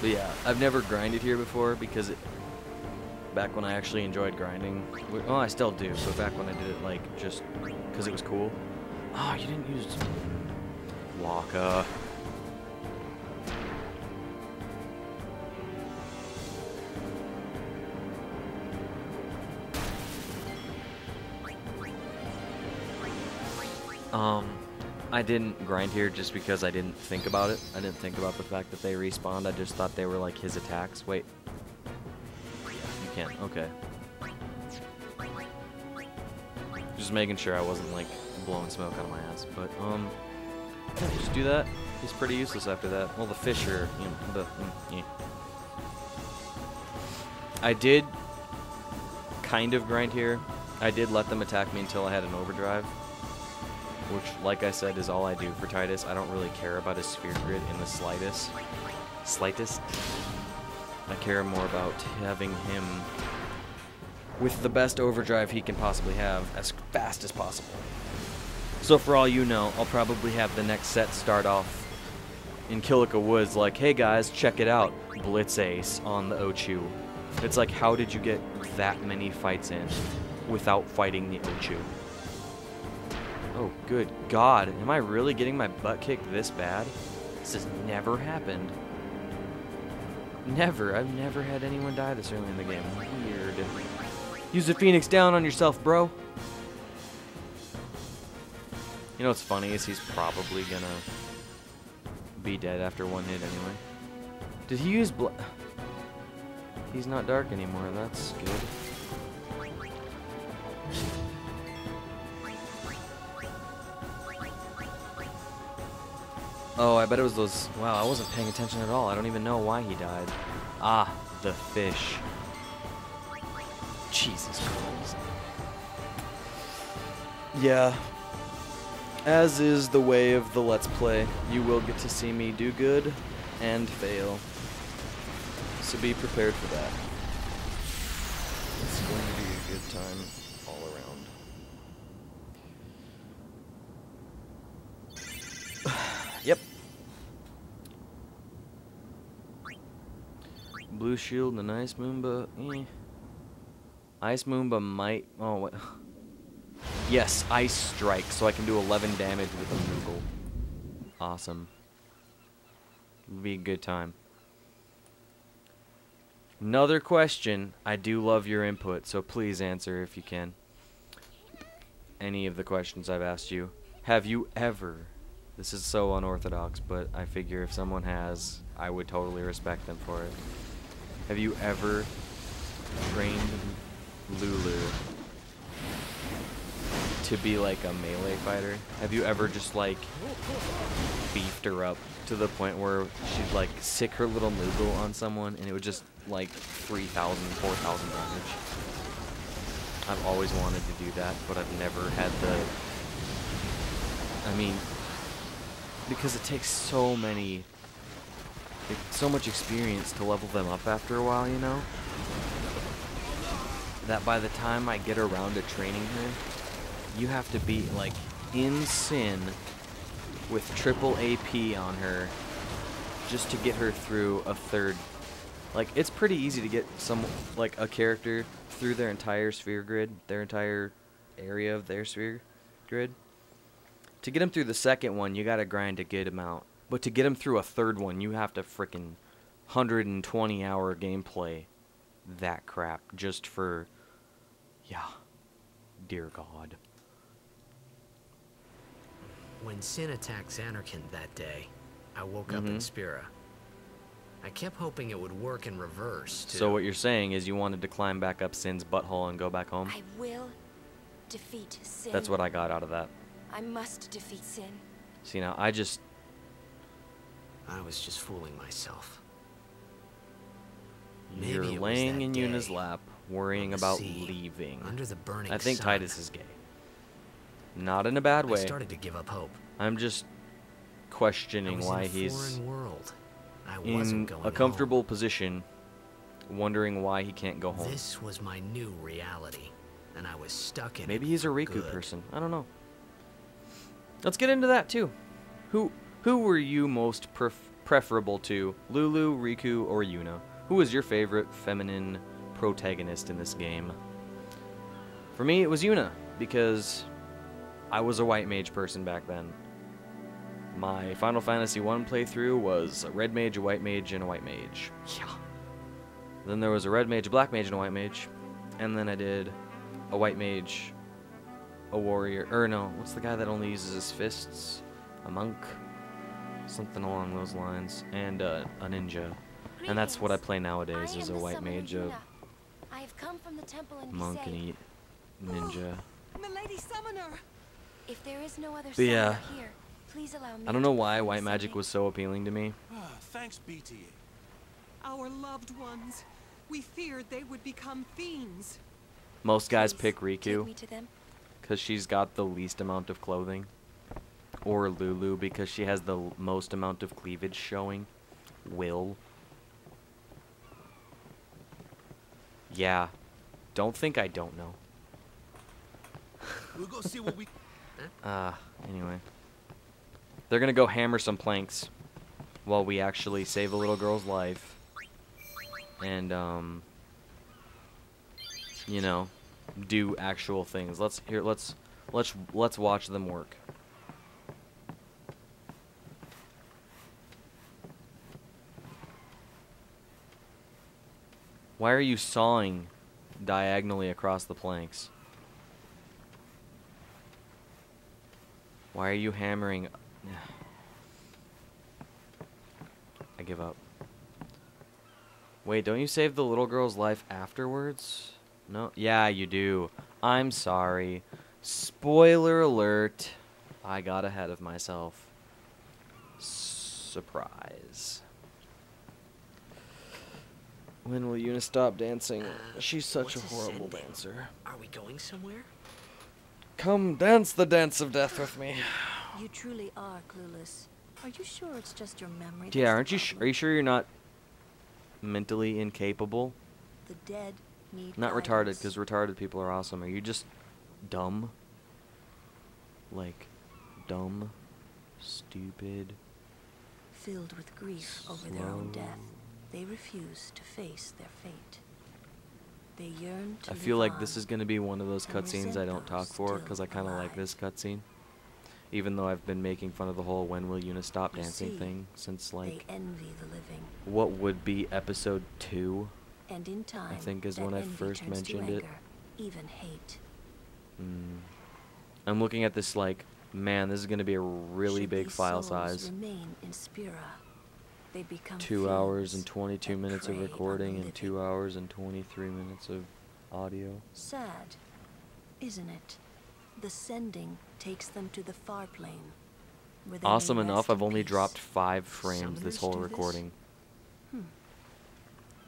But yeah, I've never grinded here before because back when I actually enjoyed grinding, well, I still do, but back when I did it, like, just because it was cool. Oh, you didn't use Waka. I didn't grind here just because I didn't think about it. I didn't think about the fact that they respawned. I just thought they were like his attacks. Wait. Yeah, you can't. Okay. Just making sure I wasn't like blowing smoke out of my ass. But yeah, just do that. He's pretty useless after that. Well, the fish are, you know, yeah. I did kind of grind here. I did let them attack me until I had an overdrive, which, like I said, is all I do for Titus. I don't really care about his sphere grid in the slightest. I care more about having him with the best overdrive he can possibly have as fast as possible. So for all you know, I'll probably have the next set start off in Kilika Woods like, hey guys, check it out, Blitz Ace on the Ochu. It's like, how did you get that many fights in without fighting the Ochu? Oh, good God. Am I really getting my butt kicked this bad? This has never happened. Never. I've never had anyone die this early in the game. Weird. Use the Phoenix down on yourself, bro. You know what's funny is he's probably gonna be dead after one hit anyway. Did he use He's not dark anymore. That's good. Oh, I bet it was those... Wow, I wasn't paying attention at all. I don't even know why he died. Ah, the fish. Jesus Christ. Yeah. As is the way of the Let's Play, you will get to see me do good and fail. So be prepared for that. It's going to be a good time all around. Yep. Blue Shield and Ice Moomba. Ice Moomba might... Oh, what? Yes, Ice Strike, so I can do 11 damage with a Moogle. Awesome. It'll be a good time. Another question. I do love your input, so please answer if you can. Any of the questions I've asked you. Have you ever... This is so unorthodox, but I figure if someone has, I would totally respect them for it. Have you ever trained Lulu to be like a melee fighter? Have you ever just like beefed her up to the point where she'd like sick her little Moogle on someone and it would just like 3,000, 4,000 damage? I've always wanted to do that, but I've never had the... I mean... Because it takes so much experience to level them up after a while, you know? That by the time I get around to training her, you have to be, like, in sin with triple AP on her just to get her through a third. Like, it's pretty easy to get a character through their entire sphere grid, their entire area of their sphere grid. To get him through the second one, you gotta grind a good amount. But to get him through a third one, you have to frickin' 120-hour gameplay that crap just for... Yeah. Dear God. When Sin attacked Xanarkand that day, I woke up in Spira. I kept hoping it would work in reverse, too. So what you're saying is you wanted to climb back up Sin's butthole and go back home? I will defeat Sin. That's what I got out of that. I must defeat Sin. See, now, I was just fooling myself. You're laying in Yuna's lap, worrying about leaving. Under the burning I think sun. Titus is gay. Not in a bad way. I started to give up hope. I'm just questioning why he's in a comfortable position, wondering why he can't go home. This was my new reality, and I was stuck in it. Maybe he's a Riku person. I don't know. Let's get into that too. Who were you most preferable to? Lulu, Riku, or Yuna? Who was your favorite feminine protagonist in this game? For me, it was Yuna, because I was a white mage person back then. My Final Fantasy 1 playthrough was a red mage, a white mage, and a white mage. Yeah. Then there was a red mage, a black mage, and a white mage. And then I did a white mage, a warrior, or no, what's the guy that only uses his fists? A monk? Something along those lines. And a ninja. And that's what I play nowadays, is a white mage, a I have come from the temple and monk, and a ninja. Milady Summoner! If there is no other But yeah, summoner here, please allow me I don't know to why perform white the magic summoning. was so appealing to me. Thanks, BTA. Our loved ones. We feared they would become fiends. Most guys Please, pick take Riku me to them. because she's got the least amount of clothing. Or Lulu because she has the most amount of cleavage showing. Will. Yeah. Don't think I don't know. We'll go see what we... Anyway. They're gonna go hammer some planks while we actually save a little girl's life. And, you know, do actual things. Let's watch them work. Why are you sawing diagonally across the planks? Why are you hammering? I give up. Wait, don't you save the little girl's life afterwards? No? Yeah, you do. I'm sorry. Spoiler alert. I got ahead of myself. Surprise. When will Yuna stop dancing? She's such a what's horrible ascending? dancer. Are we going somewhere? Come dance the dance of death with me. You truly are clueless. Are you sure it's just your memory? Yeah, that's aren't the you? problem? Are you sure you're not mentally incapable? The dead need Not retarded, guidance. because retarded people are awesome. Are you just dumb? Like, dumb, stupid. Filled with grief over their own death, they refuse to face their fate. They yearn to I live feel like on. this is going to be one of those and cutscenes I resent don't talk those for, still because I kind of like alive. this cutscene. Even though I've been making fun of the whole when will Yuna stop You dancing see, thing since, like, they envy the living, what would be episode 2. and in time, think is that when I envy first turns to mentioned it. anger, even hate. I'm looking at this like, man, this is going to be a really Should big these file souls size. remain in Spira, they become 2 hours and fiends 22 that minutes of prey on the recording and living. 2 hours and 23 minutes of audio. Sad, isn't it? The sending takes them to the far plane. Where they may Awesome enough, rest I've in only peace. dropped 5 frames this Summoners whole do this? recording. Hmm.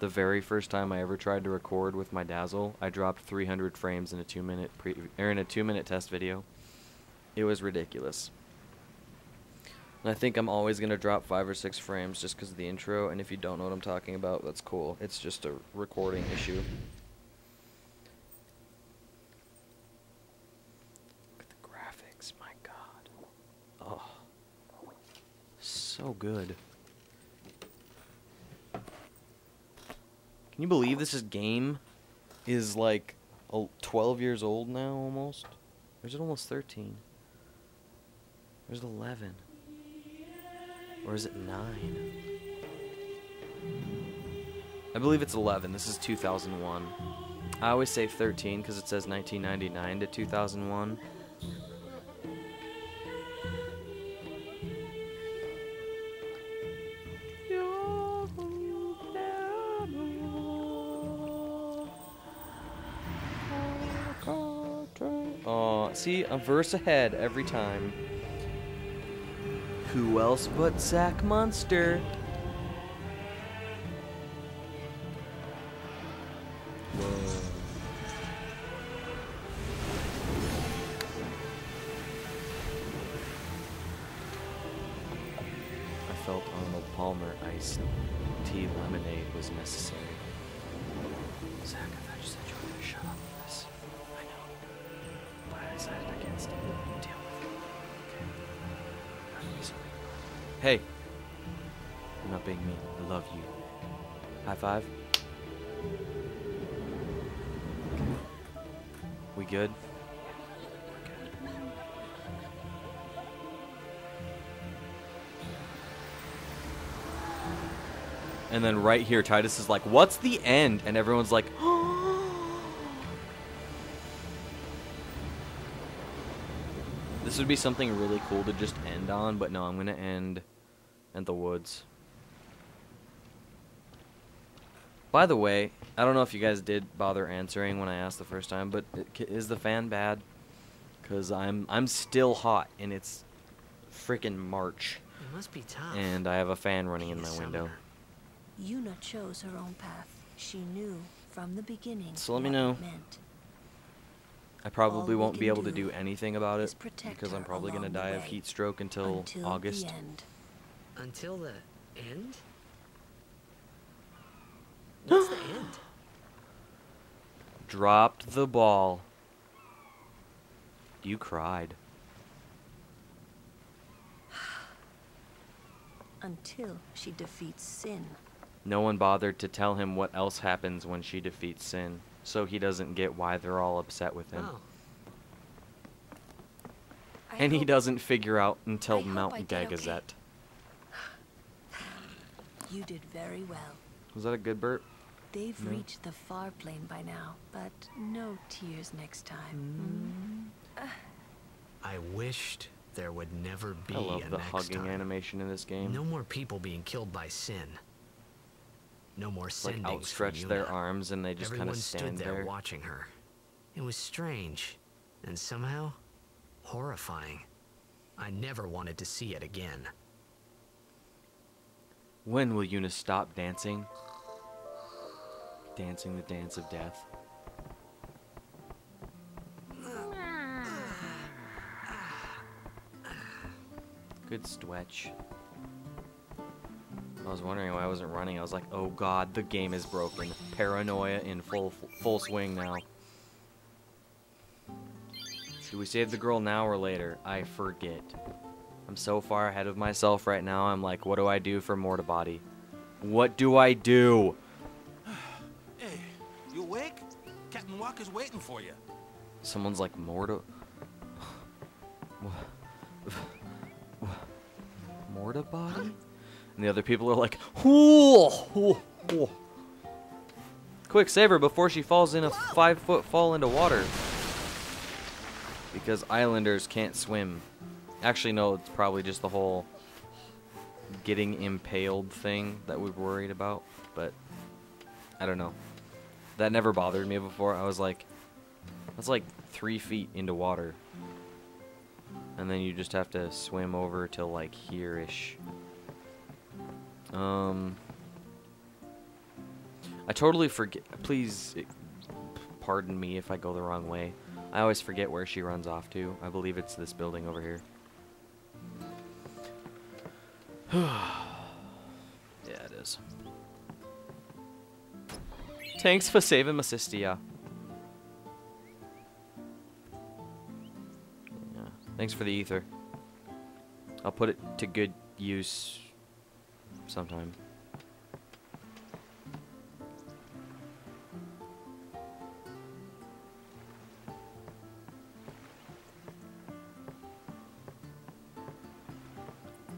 The very first time I ever tried to record with my Dazzle, I dropped 300 frames in a 2-minute test video. It was ridiculous. And I think I'm always going to drop 5 or 6 frames just because of the intro, and if you don't know what I'm talking about, that's cool. It's just a recording issue. Look at the graphics, my god. Oh. So good. Can you believe this game is like 12 years old now almost? Or is it almost 13? Or is it 11? Or is it 9? I believe it's 11. This is 2001. I always say 13 because it says 1999 to 2001. Oh, see, a verse ahead every time. Who else but Zachmunzter? I felt Arnold Palmer iced tea lemonade was necessary. Zach, I thought you said you were gonna shut up for this. I know. But I decided against it. Deal with it. Okay. I'm really sorry. Hey. You're not being mean. I love you. High five. We good? And then right here, Titus is like, what's the end? And everyone's like, this would be something really cool to just end on, but no, I'm going to end in the woods. By the way, I don't know if you guys did bother answering when I asked the first time, but is the fan bad? Because I'm still hot, and it's freaking March. It must be tough. And I have a fan running in my window. Yuna chose her own path. She knew from the beginning So let me what know. it meant. I probably All we won't be can able to do do anything about is it protect because I'm her probably going to along the die of way heat stroke until August. The end. Until the end? What's the end? Dropped the ball. You cried. Until she defeats sin. No one bothered to tell him what else happens when she defeats Sin, so he doesn't get why they're all upset with him. Oh. And he doesn't figure out until I hope I Mount did okay. Gagazet. You did very well. Was that a good burp? They've No. reached the far plane by now, but no tears next time. I wished there would never be I love a the next hugging time. animation in this game. No more people being killed by sin. No more Like sendings for outstretch their Yuna. arms and they just kind Everyone of stood stand there there. watching her. It was strange, and somehow horrifying. I never wanted to see it again. When will Yuna stop dancing? Dancing the dance of death. Good stretch. I was wondering why I wasn't running. I was like, oh god, the game is broken. Paranoia in full swing now. Do we save the girl now or later? I forget. I'm so far ahead of myself right now. I'm like, what do I do for Morta Body? What do I do? Hey, you awake? Captain Walker's waiting for you. Someone's like, Morta... Morta Body? And the other people are like, ooh. Quick, save her before she falls in a 5-foot fall into water. Because islanders can't swim. Actually, no, it's probably just the whole getting impaled thing that we've worried about. But, I don't know. That never bothered me before. I was like, that's like 3 feet into water. And then you just have to swim over to like here-ish. I totally forget. Please pardon me if I go the wrong way. I always forget where she runs off to. I believe it's this building over here. Yeah, it is. Thanks for saving my sister. Yeah. Thanks for the ether. I'll put it to good use sometime.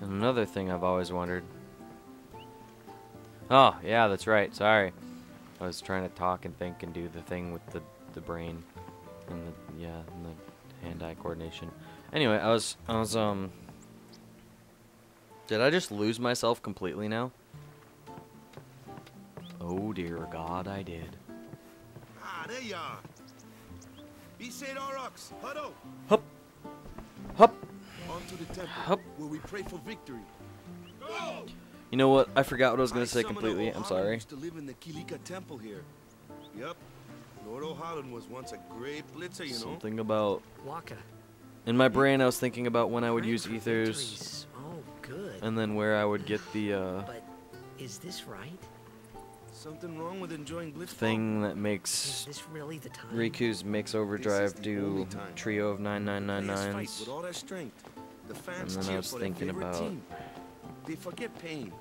And another thing I've always wondered. Oh, yeah, that's right. Sorry. I was trying to talk and think and do the thing with the brain and the hand-eye coordination. Anyway, I was did I just lose myself completely now? Oh dear God, I did. Ah, there you are. Be Saint Aurochs, huddle. Hup. Hup. On to the temple, Hup. where we pray for victory. Go! You know what? I forgot what I was going My to say summoner completely. I'm O'Halloran sorry. used to live in the Kilika temple here. Yep. Lord O'Halloran was once a great blitzer, you know. Something about... Waka. In my brain, I was thinking about when I would Great use for ethers, victories. Oh, good. and then where I would get the But is this right? Something wrong with enjoying blitzball? thing that Is makes this really the time? Riku's Mix This is Overdrive the do only time. trio of Players fight 999s. with all their strength. The fans And then I cheer was for their thinking favorite about- team. They forget pain.